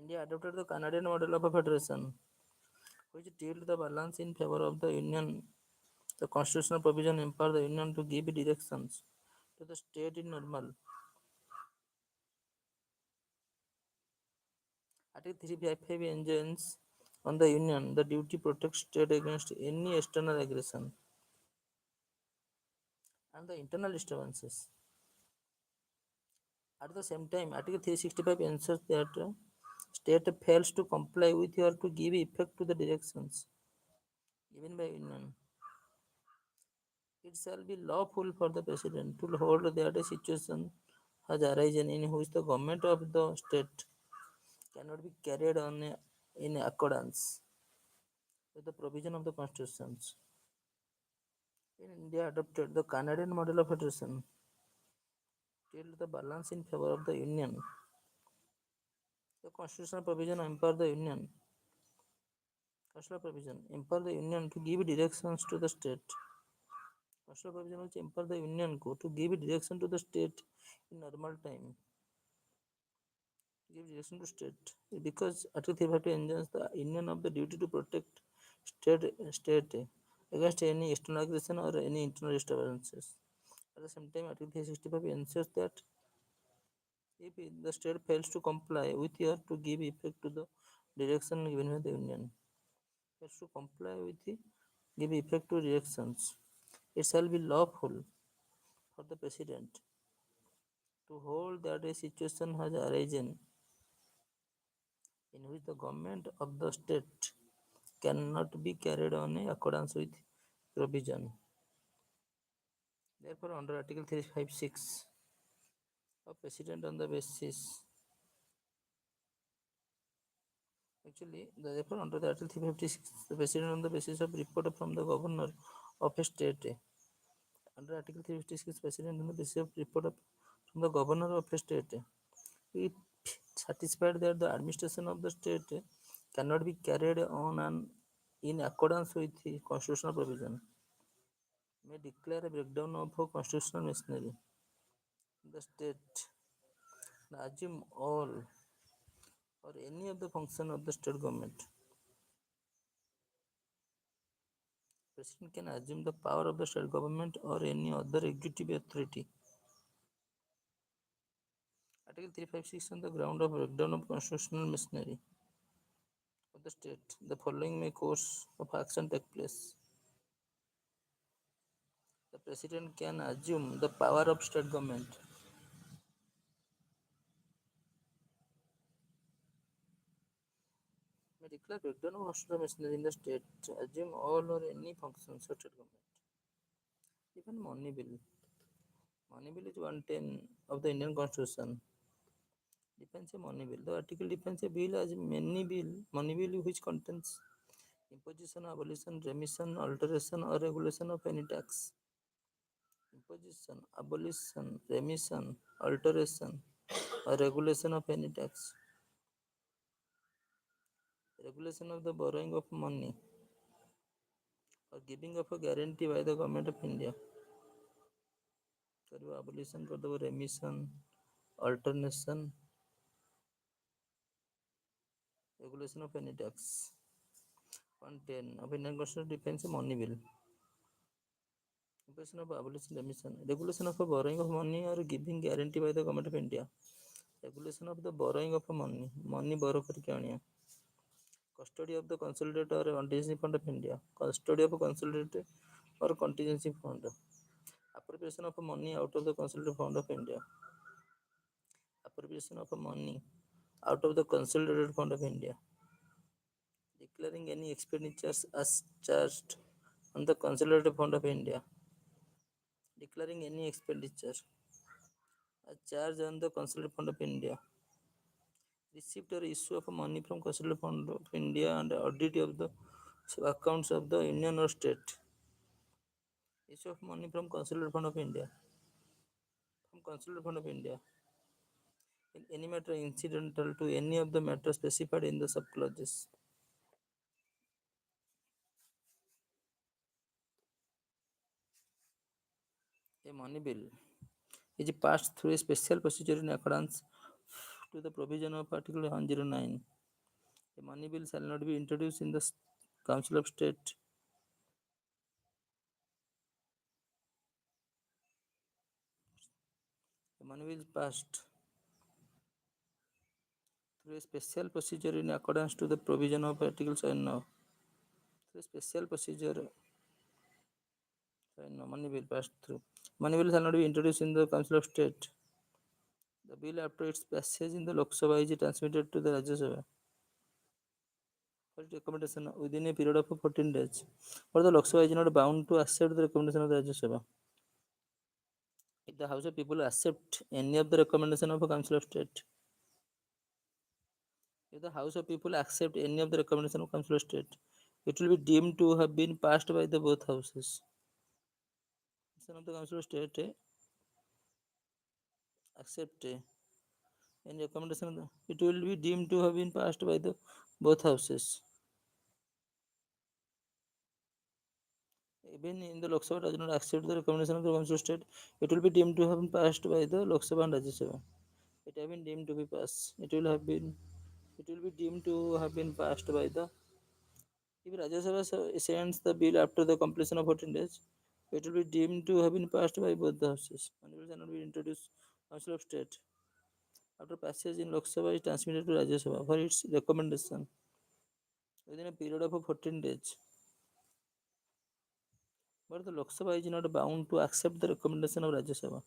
India adopted the Canadian model of a federation, which tilted the balance in favor of the Union. The constitutional provision empower the Union to give directions to the state in normal. Article 355 enjoins on the Union the duty to protect state against any external aggression and the internal disturbances. At the same time, Article 365 ensures that state fails to comply with or to give effect to the directions given by Union. It shall be lawful for the President to hold that a situation has arisen in which the government of the state cannot be carried on in accordance with the provision of the constitutions. In India adopted the Canadian model of federation till the balance in favor of the Union. The constitutional provision empower the Union. Constitutional provision empower the Union to give directions to the state. Constitutional provision which empower the Union to give direction to the state in normal time. Give direction to state because Article 350 enjoins the Union of the duty to protect state against any external aggression or any internal disturbances. At the same time, Article 365 ensures that if the state fails to comply with or to give effect to the direction given by the Union, fails to comply with the give effect to directions, it shall be lawful for the President to hold that a situation has arisen in which the government of the state cannot be carried on in accordance with provision. Therefore, under Article 356 of President on the basis therefore under the Article 356, the President on the basis of report from the Governor of a state. Under Article 356, President on the basis of report from the Governor of a state, if satisfied that the administration of the state cannot be carried on and in accordance with the constitutional provision, may declare a breakdown of constitutional machinery. The state assume all or any of the function of the state government. President can assume the power of the state government or any other executive authority. Article 356 on the ground of breakdown of constitutional machinery of the state. The following may course of action take place. The President can assume the power of state government. May declare breakdown of constitutional machinery in the state. Assume all or any functions of state government. Even money bill. Money bill is 110 of the Indian Constitution. Defines a money bill. The article defines a bill as money bill which contains imposition, abolition, remission, alteration, or regulation of any tax. Imposition, abolition, remission, alteration, or regulation of any tax. Regulation of the borrowing of money or giving of a guarantee by the government of India. Abolition for remission, alternation, regulation of any tax. 110 of Indian Constitution defines a money bill. Imposition of abolition, remission, regulation of a borrowing of money or giving guarantee by the government of India. Regulation of the borrowing of money, money borrow करके आनिया. Custody of the consolidated or contingency fund of India. Custody of a consolidated or contingency fund. Appropriation of money out of the consolidated fund of India. Appropriation of money out of the consolidated fund of India. Declaring any expenditures as charged on the consolidated fund of India. Declaring any expenditure as charged on the consolidated fund of India. Receipt or issue of money from consolidated fund of India and audit of the accounts of the union or state. Issue of money from consolidated fund of India. From consolidated fund of India. In any matter incidental to any of the matters specified in the subclauses. A money bill is passed through a special procedure in accordance to the provision of Article 109 A money bill shall not be introduced in the Council of State. A money bill is passed through a special procedure in accordance to the provision of Article 7 now. Through a special procedure, no money bill passed through. Money bill shall not be introduced in the Council of State. The bill after its passage in the Lok Sabha is transmitted to the Rajya Sabha for its recommendation within a period of 14 days. Or the Lok Sabha is not bound to accept the recommendation of the Rajya Sabha. If the House of People accept any of the recommendation of a Council of State, if the House of People accept any of the recommendation of Council of State, it will be deemed to have been passed by the both houses. Some of the Council of State accept any recommendation, it will be deemed to have been passed by the both houses. Even in the Lok Sabha does not accept the recommendation of the Council of State, it will be deemed to have been passed by the Lok Sabha and Rajya Sabha. It have been deemed to be passed. It will be deemed to have been passed by the. If Rajya Sabha sends the bill after the completion of 14 days, it will be deemed to have been passed by both the houses. And it will not be introduced Council of State. After passage in Lok Sabha, is transmitted to Rajya Sabha for its recommendation within a period of 14 days. But the Lok Sabha is not bound to accept the recommendation of Rajya Sabha.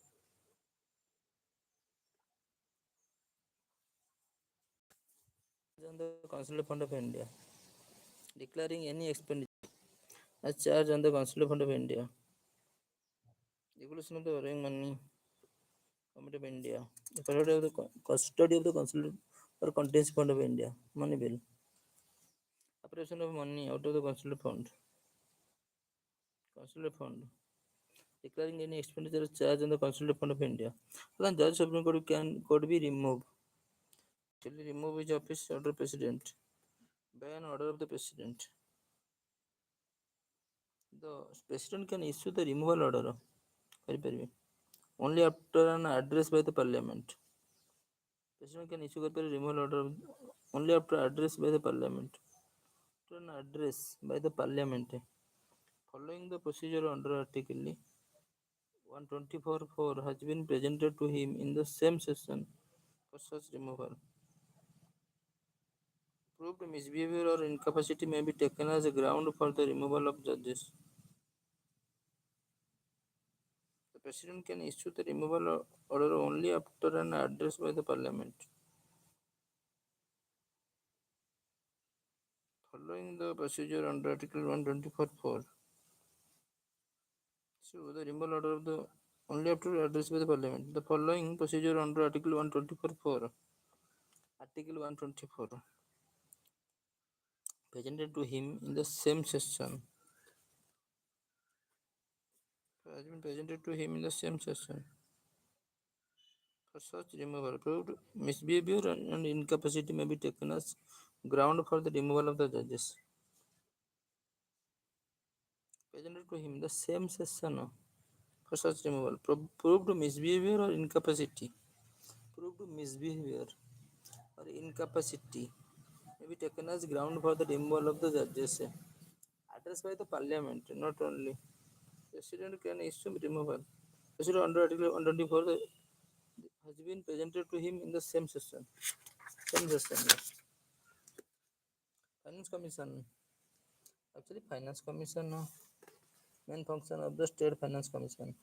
On the Consular Fund of India, declaring any expenditure as charge on the Consular Fund of India, regulation of the borrowing money, Government of India, the custody of the Consular or Contingency Fund of India, money bill, appropriation of money out of the Consular Fund, declaring any expenditure as charge on the Consular Fund of India. Then Judge Supreme Court could be removed. Actually, remove his office order President by an order of the President. The President can issue the removal order only after an address by the Parliament. President can issue a removal order only after address by the Parliament. After an address by the Parliament, following the procedure under Article 124.4 has been presented to him in the same session for such removal. Proved misbehavior or incapacity may be taken as a ground for the removal of judges. The President can issue the removal order only after an address by the Parliament. Following the procedure under Article 124.4. So the removal order of the only after address by the Parliament. The following procedure under Article 124.4. Article 124 presented to him in the same session. Has been presented to him in the same session. For such removal, proved misbehavior and incapacity may be taken as ground for the removal of the judges. Presented to him in the same session for such removal. Proved misbehavior or incapacity. Proved misbehavior or incapacity may be taken as ground for the removal of the judges. Addressed by the Parliament, not only. President can issue removal. President under Article 124 has been presented to him in the same session. Same session. Yes. Finance Commission. Actually, Finance Commission main function of the State Finance Commission.